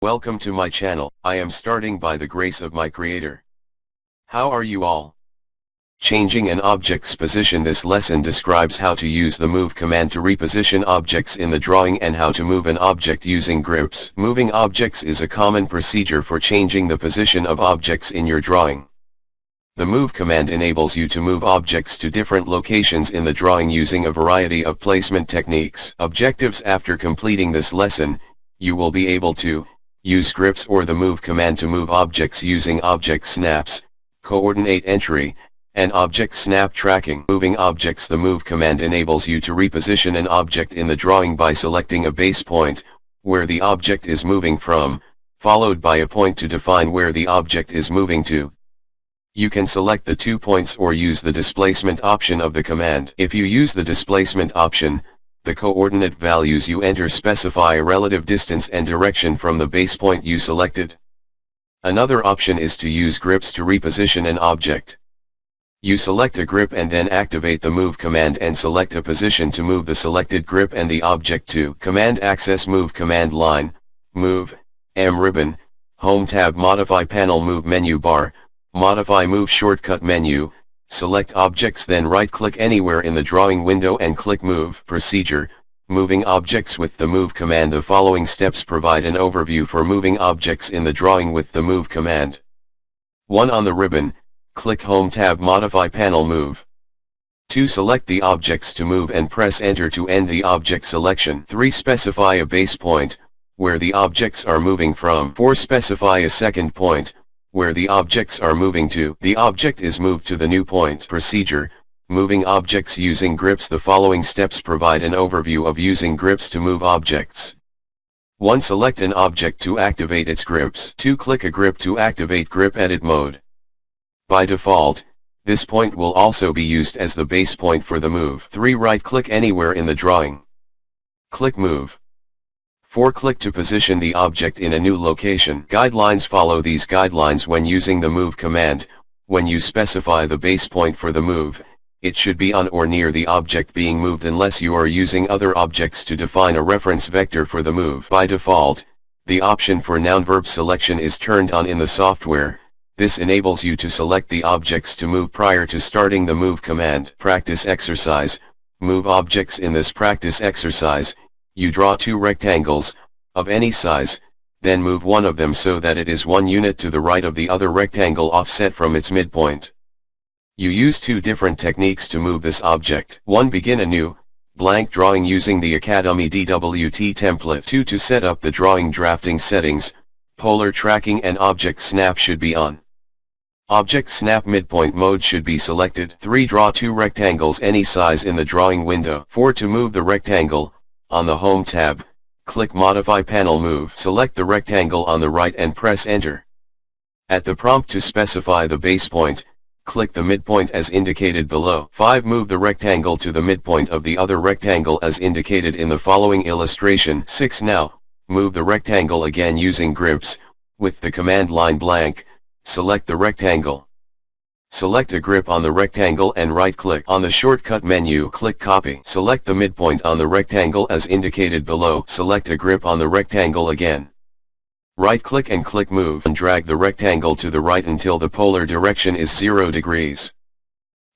Welcome to my channel. I am starting by the grace of my creator. How are you all? Changing an object's position. This lesson describes how to use the move command to reposition objects in the drawing and how to move an object using grips. Moving objects is a common procedure for changing the position of objects in your drawing. The move command enables you to move objects to different locations in the drawing using a variety of placement techniques. Objectives: after completing this lesson, you will be able to use grips or the move command to move objects using object snaps, coordinate entry, and object snap tracking. Moving objects. The move command enables you to reposition an object in the drawing by selecting a base point, where the object is moving from, followed by a point to define where the object is moving to. You can select the 2 points or use the displacement option of the command. If you use the displacement option, the coordinate values you enter specify a relative distance and direction from the base point you selected. Another option is to use grips to reposition an object. You select a grip and then activate the move command and select a position to move the selected grip and the object to. Command access: move command line, move, M ribbon, home tab, modify panel, move menu bar, modify move shortcut menu. Select objects, then right-click anywhere in the drawing window and click Move. Procedure: moving objects with the move command. The following steps provide an overview for moving objects in the drawing with the move command. 1. On the ribbon, click Home tab, modify panel, move. 2. Select the objects to move and press Enter to end the object selection. 3. Specify a base point, where the objects are moving from. 4. Specify a second point, where the objects are moving to. The object is moved to the new point. Procedure: moving objects using grips. The following steps provide an overview of using grips to move objects. 1. Select an object to activate its grips. 2. Click a grip to activate grip edit mode. By default, this point will also be used as the base point for the move. 3. Right-click anywhere in the drawing. Click Move. 4. Click to position the object in a new location. Guidelines: follow these guidelines when using the move command. When you specify the base point for the move, it should be on or near the object being moved unless you are using other objects to define a reference vector for the move. By default, the option for noun-verb selection is turned on in the software. This enables you to select the objects to move prior to starting the move command. Practice exercise: move objects. In this practice exercise, you draw 2 rectangles, of any size, then move one of them so that it is 1 unit to the right of the other rectangle offset from its midpoint. You use 2 different techniques to move this object. 1. Begin a new, blank drawing using the Academy DWT template. 2. To set up the drawing drafting settings, polar tracking and object snap should be on. Object snap midpoint mode should be selected. 3. Draw 2 rectangles any size in the drawing window. 4. To move the rectangle, on the Home tab, click Modify Panel, Move. Select the rectangle on the right and press Enter. At the prompt to specify the base point, click the midpoint as indicated below. 5. Move the rectangle to the midpoint of the other rectangle as indicated in the following illustration. 6. Now, move the rectangle again using grips. With the command line blank, select the rectangle. Select a grip on the rectangle and right-click. On the shortcut menu, click Copy. Select the midpoint on the rectangle as indicated below. Select a grip on the rectangle again. Right-click and click Move and drag the rectangle to the right until the polar direction is 0 degrees.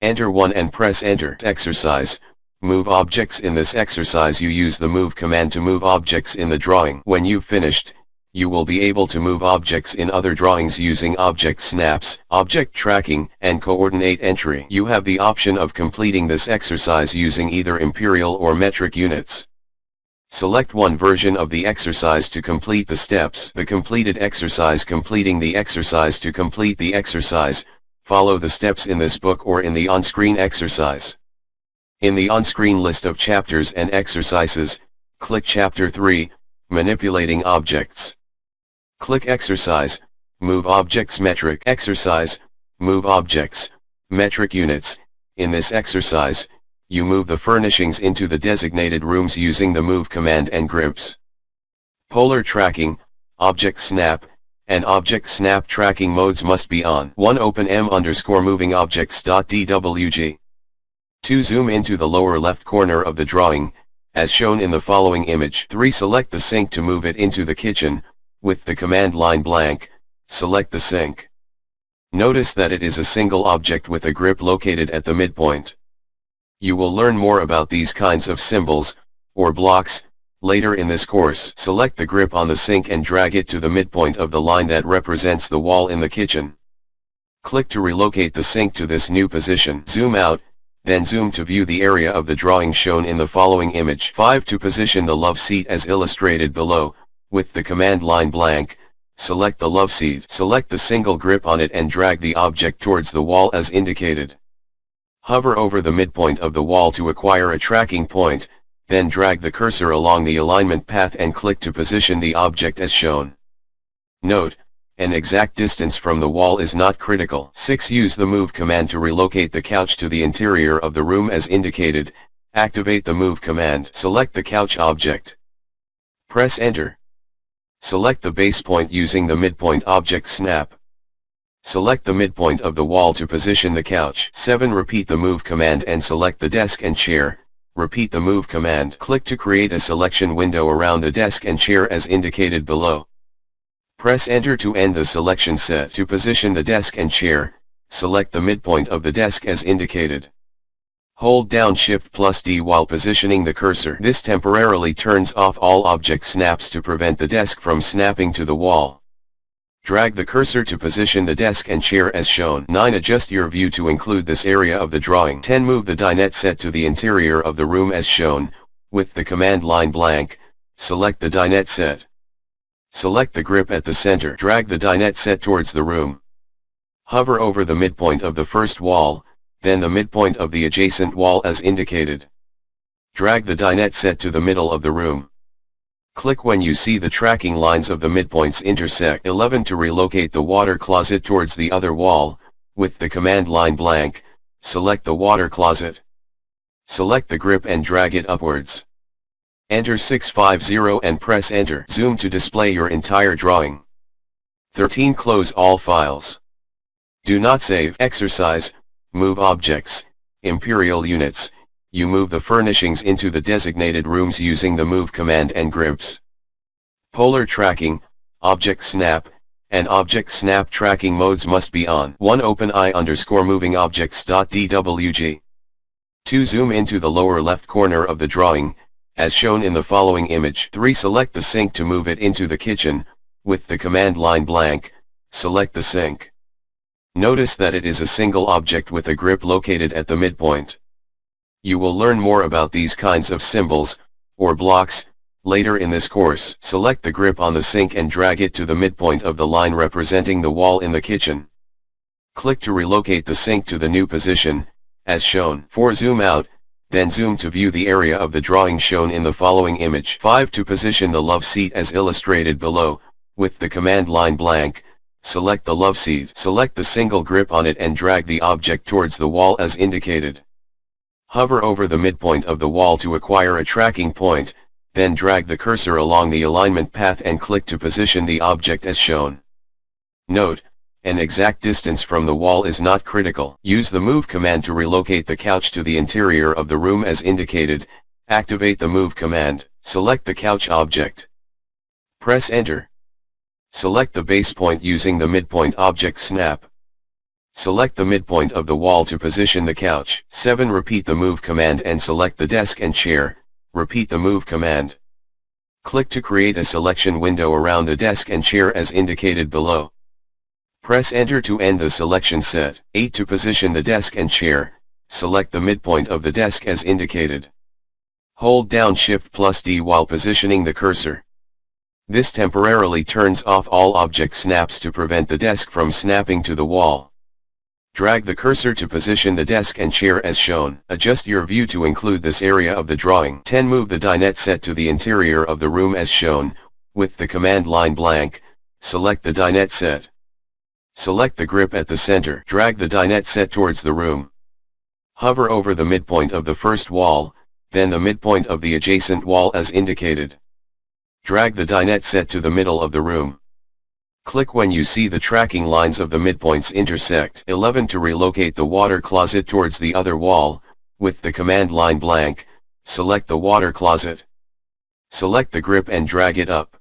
Enter 1 and press Enter. Exercise: move objects. In this exercise you use the move command to move objects in the drawing. When you've finished, you will be able to move objects in other drawings using object snaps, object tracking, and coordinate entry. You have the option of completing this exercise using either imperial or metric units. Select one version of the exercise to complete the steps. The completed exercise: completing the exercise. To complete the exercise, follow the steps in this book or in the on-screen exercise. In the on-screen list of chapters and exercises, click Chapter 3, Manipulating Objects. Click Exercise, Move Objects. Metric exercise: move objects, metric units. In this exercise, you move the furnishings into the designated rooms using the move command and grips. Polar tracking, object snap, and object snap tracking modes must be on. 1. Open m_moving objects.dwg. 2. Zoom into the lower left corner of the drawing, as shown in the following image. 3. Select the sink to move it into the kitchen, With the command line blank, select the sink. Notice that it is a single object with a grip located at the midpoint. You will learn more about these kinds of symbols, or blocks, later in this course. Select the grip on the sink and drag it to the midpoint of the line that represents the wall in the kitchen. Click to relocate the sink to this new position. Zoom out, then zoom to view the area of the drawing shown in the following image. 5. To position the Loveseat as illustrated below, with the command line blank, select the Loveseat. Select the single grip on it and drag the object towards the wall as indicated. Hover over the midpoint of the wall to acquire a tracking point, then drag the cursor along the alignment path and click to position the object as shown. Note, an exact distance from the wall is not critical. 6. Use the Move command to relocate the couch to the interior of the room as indicated. Activate the Move command. Select the couch object. Press Enter. Select the base point using the midpoint object snap. Select the midpoint of the wall to position the couch. 7. Repeat the Move command and select the desk and chair. Repeat the Move command. Click to create a selection window around the desk and chair as indicated below. Press Enter to end the selection set. To position the desk and chair, select the midpoint of the desk as indicated. Hold down Shift+D while positioning the cursor. This temporarily turns off all object snaps to prevent the desk from snapping to the wall. Drag the cursor to position the desk and chair as shown. 9. Adjust your view to include this area of the drawing. 10. Move the dinette set to the interior of the room as shown, with the command line blank, select the dinette set. Select the grip at the center. Drag the dinette set towards the room. Hover over the midpoint of the first wall, then the midpoint of the adjacent wall as indicated. Drag the dinette set to the middle of the room. Click when you see the tracking lines of the midpoints intersect. 11. To relocate the water closet towards the other wall, with the command line blank, select the water closet. Select the grip and drag it upwards. Enter 650 and press Enter. Zoom to display your entire drawing. 13. Close all files. Do not save. Exercise, move objects, imperial units. You move the furnishings into the designated rooms using the Move command and grips. Polar tracking, object snap, and object snap tracking modes must be on. 1. Open eye_moving objects.dwg. 2. Zoom into the lower left corner of the drawing, as shown in the following image. 3. Select the sink to move it into the kitchen, with the command line blank, select the sink. Notice that it is a single object with a grip located at the midpoint. You will learn more about these kinds of symbols, or blocks, later in this course. Select the grip on the sink and drag it to the midpoint of the line representing the wall in the kitchen. Click to relocate the sink to the new position, as shown. 4. Zoom out, then zoom to view the area of the drawing shown in the following image. 5. To position the Loveseat as illustrated below, with the command line blank, select the Loveseat. Select the single grip on it and drag the object towards the wall as indicated. Hover over the midpoint of the wall to acquire a tracking point, then drag the cursor along the alignment path and click to position the object as shown. Note, an exact distance from the wall is not critical. Use the Move command to relocate the couch to the interior of the room as indicated. Activate the Move command. Select the couch object. Press Enter. Select the base point using the midpoint object snap. Select the midpoint of the wall to position the couch. 7. Repeat the Move command and select the desk and chair. Repeat the Move command. Click to create a selection window around the desk and chair as indicated below. Press Enter to end the selection set. 8. To position the desk and chair, select the midpoint of the desk as indicated. Hold down Shift+D while positioning the cursor. This temporarily turns off all object snaps to prevent the desk from snapping to the wall. Drag the cursor to position the desk and chair as shown. Adjust your view to include this area of the drawing. 10. Move the dinette set to the interior of the room as shown, with the command line blank, select the dinette set. Select the grip at the center. Drag the dinette set towards the room. Hover over the midpoint of the first wall, then the midpoint of the adjacent wall as indicated. Drag the dinette set to the middle of the room. Click when you see the tracking lines of the midpoints intersect. 11. To relocate the water closet towards the other wall, with the command line blank, select the water closet. Select the grip and drag it up.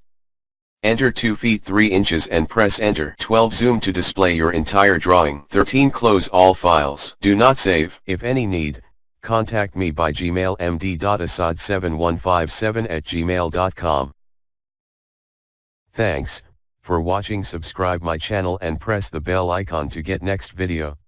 Enter 2 feet 3 inches and press enter. 12 Zoom to display your entire drawing. 13 Close all files. Do not save. If any need, contact me by Gmail md.assad7157@gmail.com. Thanks for watching. Subscribe my channel and press the bell icon to get next video.